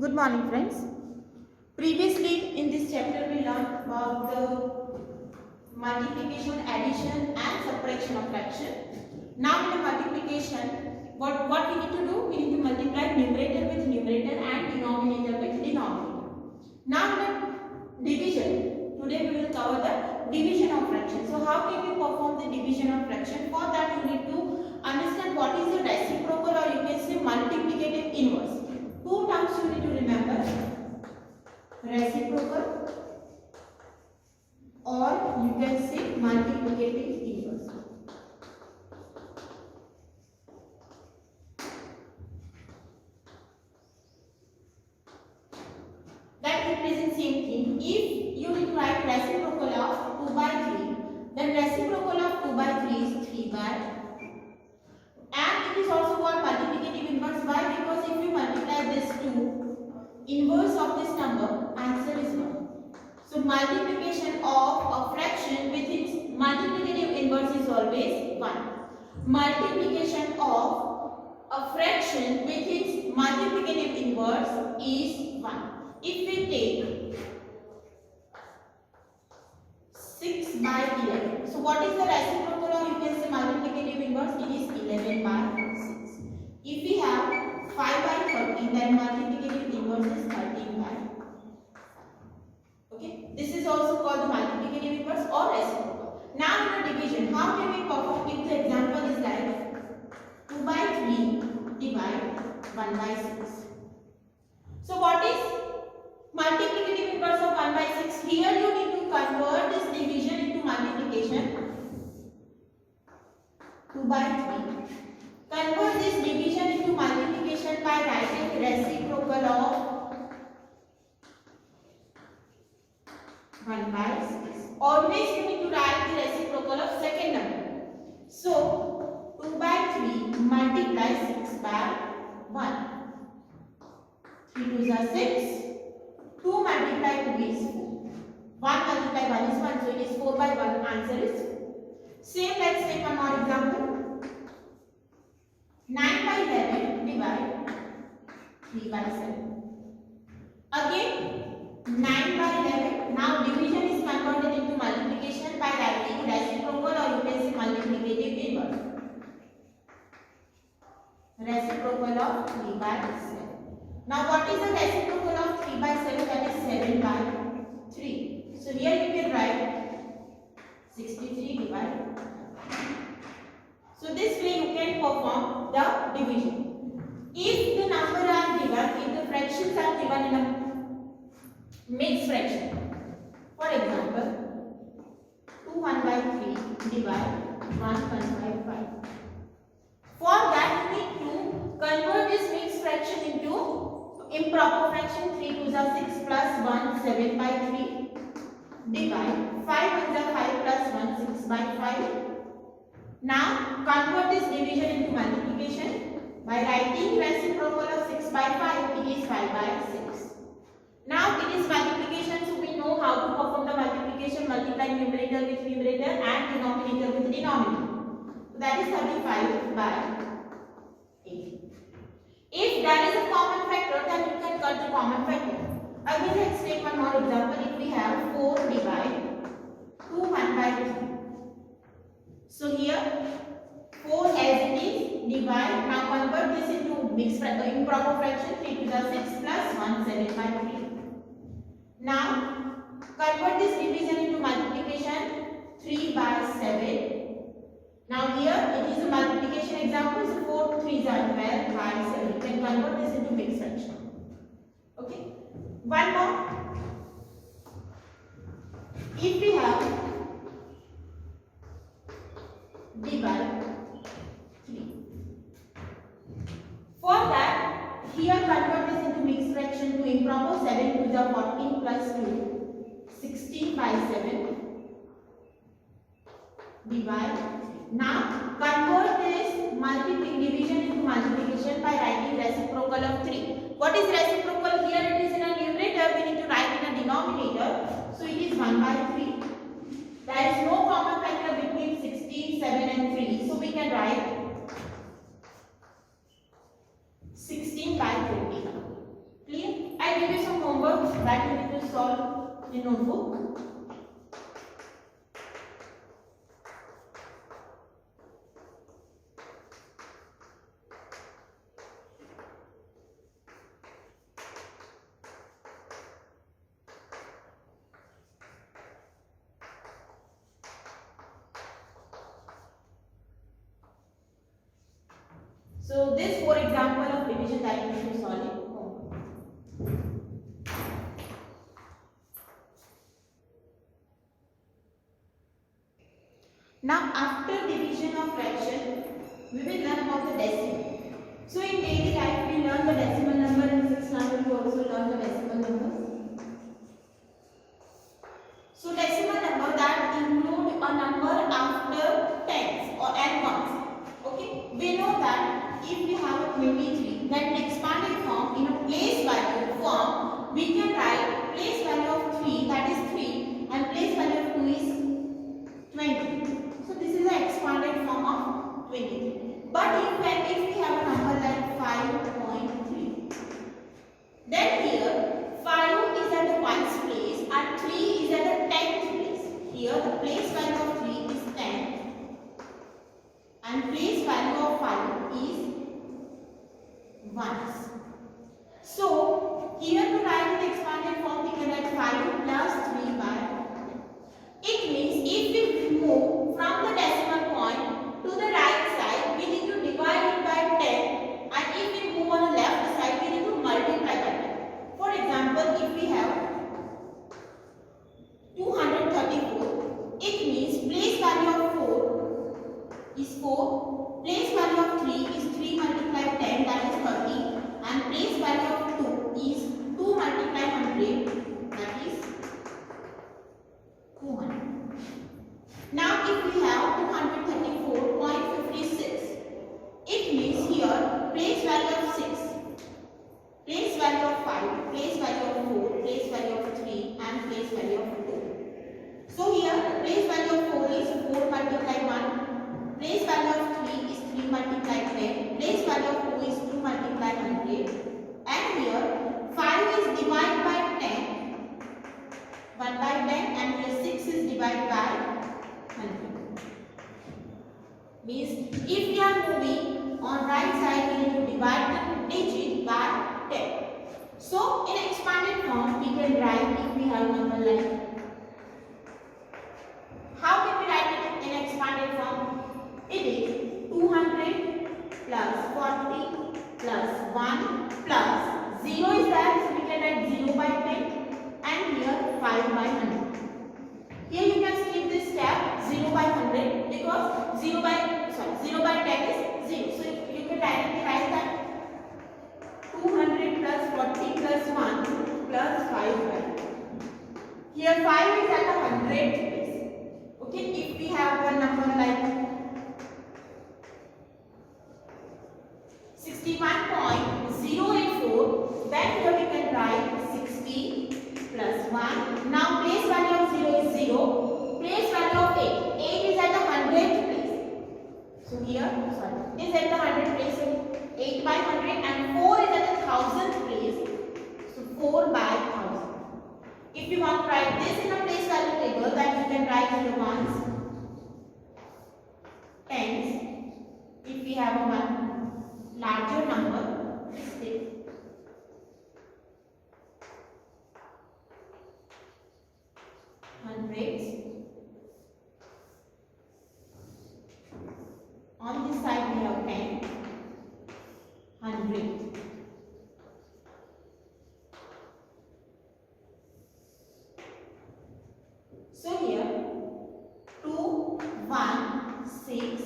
Good morning, friends. Previously in this chapter we learned about the multiplication, addition and subtraction of fraction. Now in the multiplication, what we need to do? We need to multiply numerator with numerator and denominator with denominator. Now in the division, today we will cover the division of fraction. So how can we perform the division of fraction? For that you need to understand what is the reciprocal, or you can say multiplicative inverse. Two terms you need to remember: reciprocal, or you can say multiplicative inverse. That represents same thing. If you need to write reciprocal of 2 by 3, then reciprocal of 2 by 3 is 3 by, and it is also called multiplicative inverse. Why? Because if you multiply this 2, inverse of this number, answer is 1. So multiplication of a fraction with its multiplicative inverse is always 1. Multiplication of a fraction with its multiplicative inverse is 1. If we take 6 by 11, so what is the reciprocal, or you can say multiplicative inverse? It is 11 by 6. If we have 5 by 13, then multiplicative inverse is 13 by 5. Okay, this is also called the multiplicative inverse or reciprocal. Now in the division, how can we perform? If the example is like 2 by 3 divide 1 by 6. So what is multiplicative inverse of 1 by 6? Here you need to convert this division into multiplication. 2 by 3. Convert this division into multiplication by writing reciprocal of 1 by 6. Always you need to write the reciprocal of second number. So 2 by 3 multiply 6 by 1. 3 2s are 6. 2 multiply 2 is 4. 1 multiply 1 is 1. So it is 4 by 1. Answer is 4. Same, let's take one more example. 9 by 11 divide 3 by 7. Again 9 by 11. Now division is converted into multiplication by writing reciprocal, or you can say multiplicative inverse. Reciprocal of 3 by 7. Now what is the reciprocal of 3 by 7? That is 7 by 3. So here you can write 63 divide. So this way you can perform the division. If the number are given, if the fractions are given in a mixed fraction, for example 2 1 by 3 divide 1 1 by 5. For that you need to convert this mixed fraction into improper fraction. 3 2s are 6 plus 1 7 by 3 divide 5 1s are 5 plus 1 6 by 5. Now convert this division into multiplication by writing reciprocal of 6 by 5. It is 5 by 6. Now it is multiplication, so we know how to perform the multiplication. Multiply numerator with numerator and denominator with denominator. So that is 35 by 8. If there is a common factor, then you can cut the common factor. Again, let's take one more example. If we have 4 divide 2 1 by 3. So here 4 as it is divide. Now convert this into mixed improper fraction. 3 2s are 6 plus 1 7 by 3. Now convert this division into multiplication. 3 by 7. Now here it is a multiplication example. So 4 3s are 12 by 7. You can convert this into mixed fraction. Okay. One more. If we have divide 3. For that, here convert this into mixed fraction to improper. 7 2s are 14 plus 2. 16 by 7 divide 3. Now convert this division into multiplication by writing reciprocal of 3. What is reciprocal? Here it is in a numerator. We need to write in a denominator. So it is 1 by 3. There is no common factor between 16, 7 and 3. So we can write 16 by 20. Clear? that you need to solve in notebook. So this 4 example of division that you should solve it home. Now after division of fraction, we will learn about the decimal. So in daily life we learn the decimal number, in 6th standard we also learn the decimal numbers. So decimal number that include a number after tens or and ones. Okay, we know that if we have a 23, then in expanded form, in a place value form, we can write place value of 3, that is 3, and place value of 2 is 20. So this is the expanded form of 23. But if we have a number like 5.3, then here 5 is at the ones place and 3 is at the tenth place. Here the place value of 3 is 10 and place value of 5 is ones. So here to write in expanded form, we can write 5 plus 3 by 10. It means if we move from the decimal point to the right side, we need to divide it by 10, and if we move on the left side, we need to multiply by 10. For example, if we have 234, it means place value of 4 is 4, place value of 3 is 3 multiplied 10, that is 30, and place value of 2 is 2 multiplied 100, that is 200. Now if we have 234.56, it means here place value of 6, place value of 5, place value of 4, place value of 3, and place value of 2. So here place value of 4 is 4 multiplied 1, place value of 3 is 3 multiplied 10, place value of 2 is 2 multiplied 100, and here 5 is divided by 10, 1 by 10, and here 6 is divided by 100. Means if we are moving on right side, we need to divide the digit by 10. So in expanded form, we can write if we have number like, how can we write it in expanded form? It is 200 plus 40 plus 1 plus 0 is there, so we can write 0 by 10, and here 5 by 100. Here you can skip this step 0 by 100 because 0 by 10 is 0. So you can directly write that 200 plus 40 plus 1 plus 5 by 100. Here 5 is at the 100th place. Okay, if we have one number like 61.084, then here we can write 60 plus 1. Now place value of 0 is 0. Place value of 8. 8 is at the 100th place. So here, is at the 100th place. So 8 by 100, and 4 is at the 1000th place. So 4 by 1000. If you want to write this in a place value table, then you can write the ones, tens. If we have a one larger number, this hundreds. On this side we have 10, 100. So here 2, 1, 6,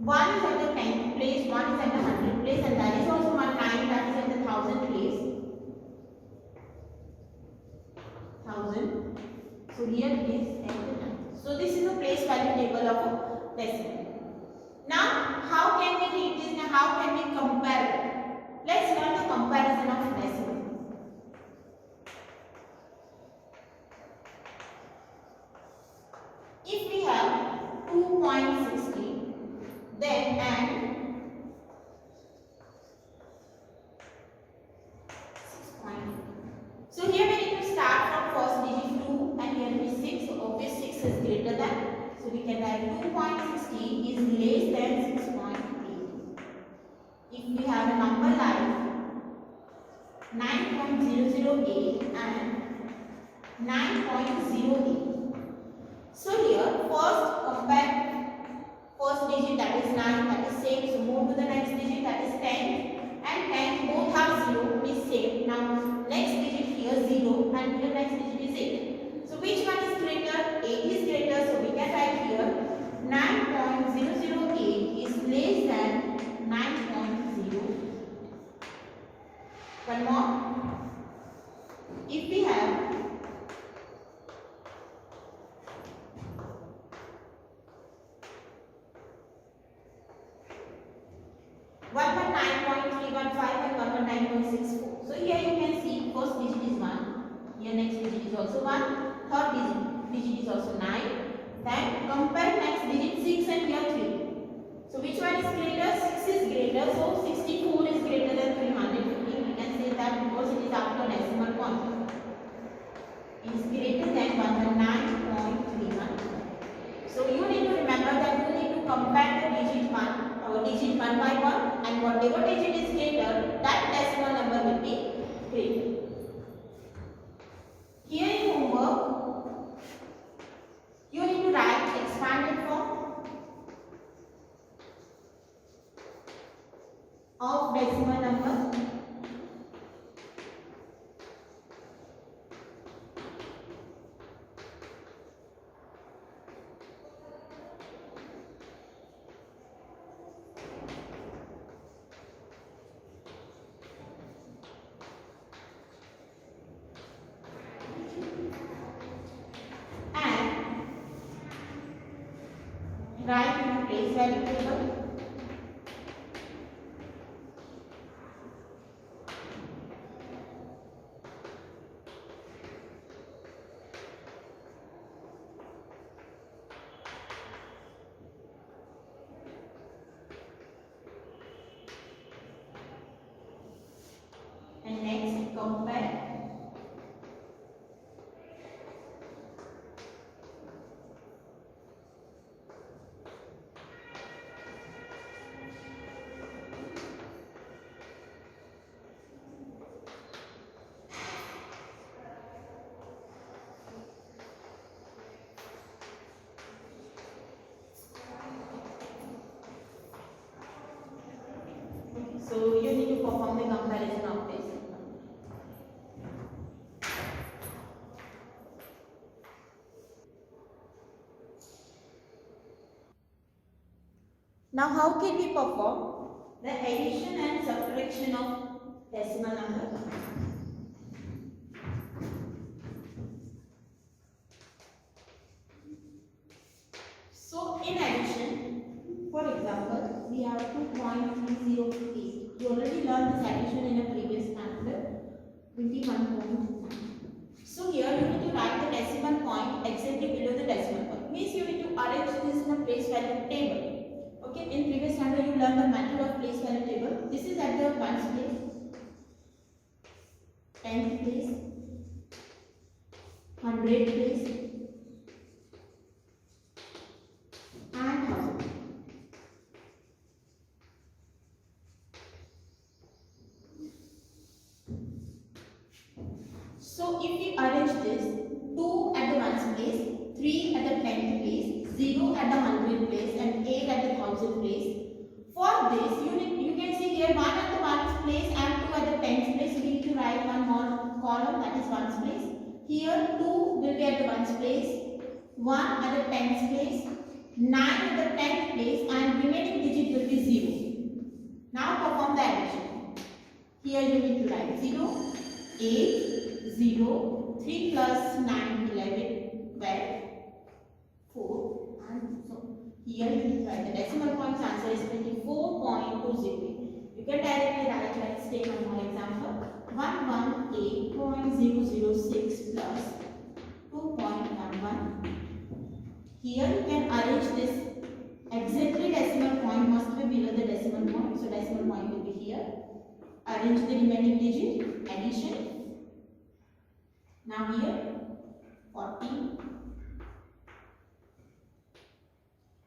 1 is at the 10th place, 1 is at the 100th place, and there is also one 9 that is at the 1000th place. 1000. So here it is at the 9th. So this is the place value table of a decimal. Now how can we read this? Now how can we compare it? Let's learn the comparison of decimal. If we have 2.60, then and 6.8. So here we need to start 2.60 is less than 6.8. If we have a number like 9.008 and 9.08. So here first compare first digit, that is 9, that is same. So move to the next digit, that is 10, and 10 both are 0 is same. Now next digit here 0 and here next digit is 8. So which one is greater? 8 is greater, so we can write here 9.008 is less than 9.0. One more. If we have 119.315 and 119.64. So here you can see first digit is 1, here next digit is also 1, third digit is also 9. Then compare next digit 6 and here 3. So which one is greater? 6 is greater, so 64 is greater than 350. We can say that because it is after decimal point. It is greater than 119.31. So you need to remember that you need to compare the digit 1 by 1, and whatever digit is greater, that decimal number will be greater. Here in homework, you need to write expanded form of decimal number. Write in place value table. And next compare. So you need to perform the comparison of this. Now how can we perform the addition and subtraction of decimal number? So in addition, for example, we have 2.308. You already learned this addition in a previous chapter, 21.9. So here you need to write the decimal point exactly below the decimal point. Means you need to arrange this in a place value table. Okay, in previous chapter you learned the method of place value table. This is at the ones place, 10th place, 100th place, and 1000. So if we arrange this, 2 at the ones place, 3 at the 10th place, 0 at the 100th place, and 8 at the 1000th place. For this, you can see here 1 at the ones place and 2 at the 10th place. We need to write one more column, that is ones place. Here 2 will be at the ones place, 1 at the 10th place, 9 at the 10th place, and remaining digit will be 0. Now perform the addition. Here you need to write 0, 8, 0, 3 plus 9, 11, 12, 4, and so here you need to write the decimal points. Answer is 24.20. You can directly write, let's take one more example, 118.006 plus 2.11. Here you can arrange this exactly. Decimal point must be below the decimal point, so decimal point will be here. Arrange the remaining digit, addition. Now here 40,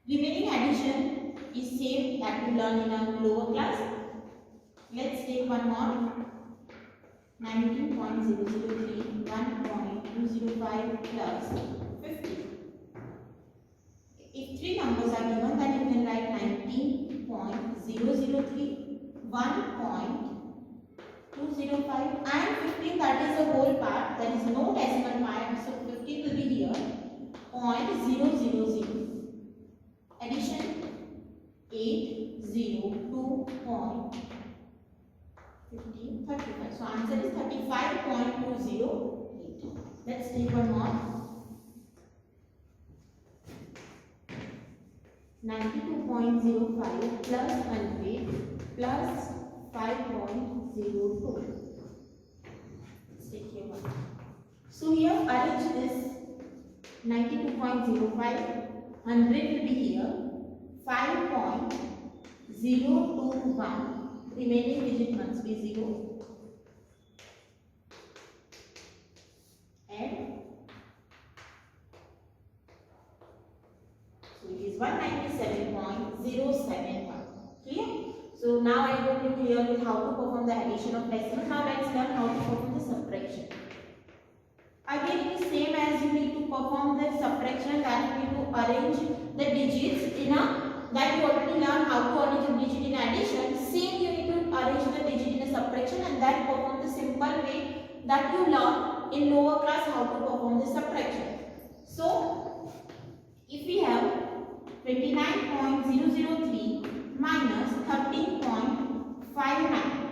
Remaining addition is same that we learn in a lower class. Let's take one more. 19.003 1.205 plus 50. If three numbers are given, then you can write 19.003 1.205 and 15, that is the whole part, there is no decimal point, so 15 will be here. 0.000 addition 802.15 35. So answer is 35.208. Let's take one more. 92.05 plus 100 plus 5.02. Let's take here one. So here arrange this 92.05, 100 will be here, 5.021, remaining digit must be 0, and so it is 197.071. Clear? So now I hope you clear with how to perform the addition of decimal. Now let's learn how to perform the subtraction. Again, it is same as you need to perform the subtraction, that you need to arrange the digits in a, that you already learned how to arrange a digit in addition. Same you need to arrange the digit in a subtraction and then perform the simple way that you learned in lower class how to perform the subtraction. So, if we have 29.003 minus 13.59.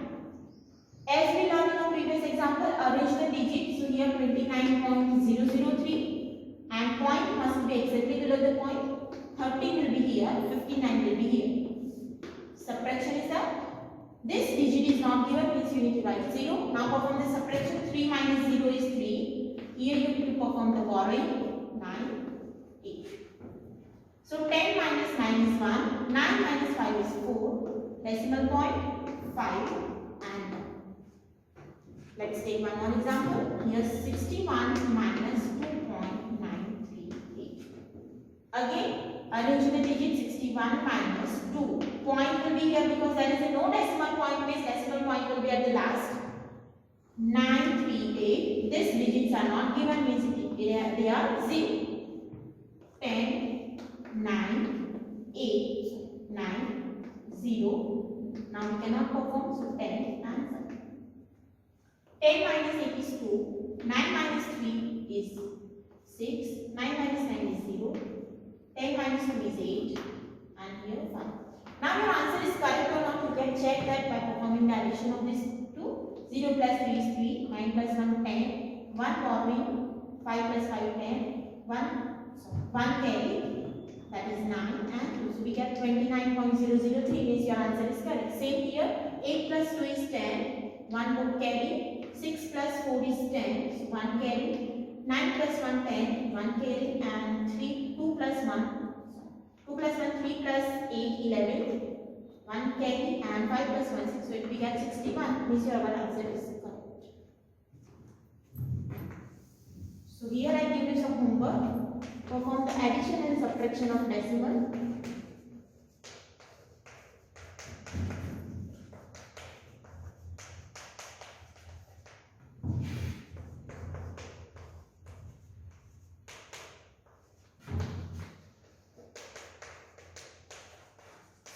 As we learned in our previous example, arrange the digits. So here 29.003 and point must be exactly below the point. 13 will be here, 59 will be here. Subtraction is that this digit is not given, means you need to write 0. Now perform the subtraction. 3 minus 0 is 3. Here you need to perform the borrowing. 9, 8. So 10 minus 9 is 1. 9 minus 5 is 4. Decimal point 5 and 1. Let's take one more example. Here 61 minus 2.938. Again, arrange the digit. 61 minus 2. Point will be here because there is a no decimal point, means decimal point will be at the last. 938. These digits are not given, means they are 0. 10, 9, 8, 9, 0. Now we cannot perform, so 10 answer. 10 minus 8 is 2. 9 minus 3 is 6. 9 minus 9 is 0. 10 minus 2 is 8. And here 5. Now your answer is correct or not. You can check that by performing the addition of these two. 0 plus 3 is 3. 9 plus 1 10. 1 borrowing. 5 plus 5 10. 1 carry. That is 9 and 2. So we get 29.003, means your answer is correct. Same here. 8 plus 2 is 10. 1 more carry. 6 plus 4 is 10. So 1 carry. 9 plus 1 10. 1 carry. And 2 plus 1. 2 plus 1 3 plus 8 11. 1 carry and 5 plus 1 6. So it we get 61. Means your answer is correct. So here I give you some homework. Perform the addition and subtraction of decimal.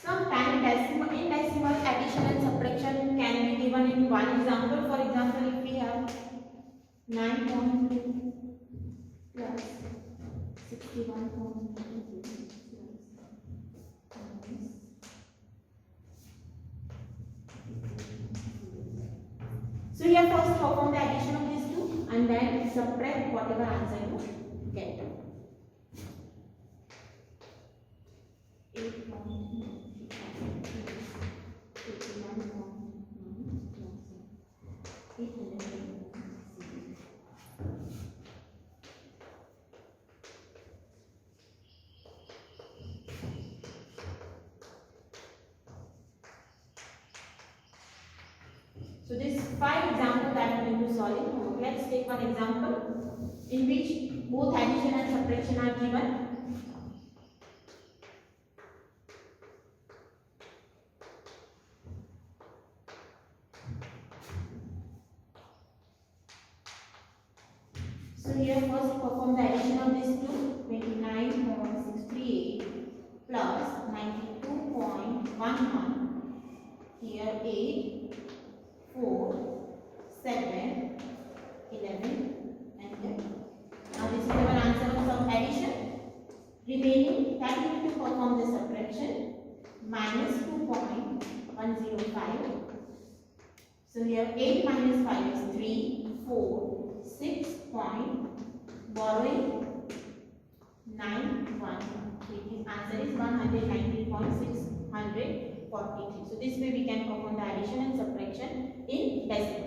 Sometimes in decimal addition and subtraction can be given in one example. For example, if we have 9.2 plus 61.2 so here first perform the addition of these two and then subtract whatever answer you get. 8.81. So this 5 examples that we need to solve in homework. Let's take one example in which both addition and subtraction are given. So here first perform the addition of these two. 29.638 plus 92.11. Here 8, 4, 7, 11 and 10. Now this is our answer of some addition. Remaining that we need to perform the subtraction. Minus 2.105. So here 8 minus 5 is 3, 4, 6 point, borrowing 9, 1. The answer is 119.643. So this way we can perform the addition and subtraction in decimal.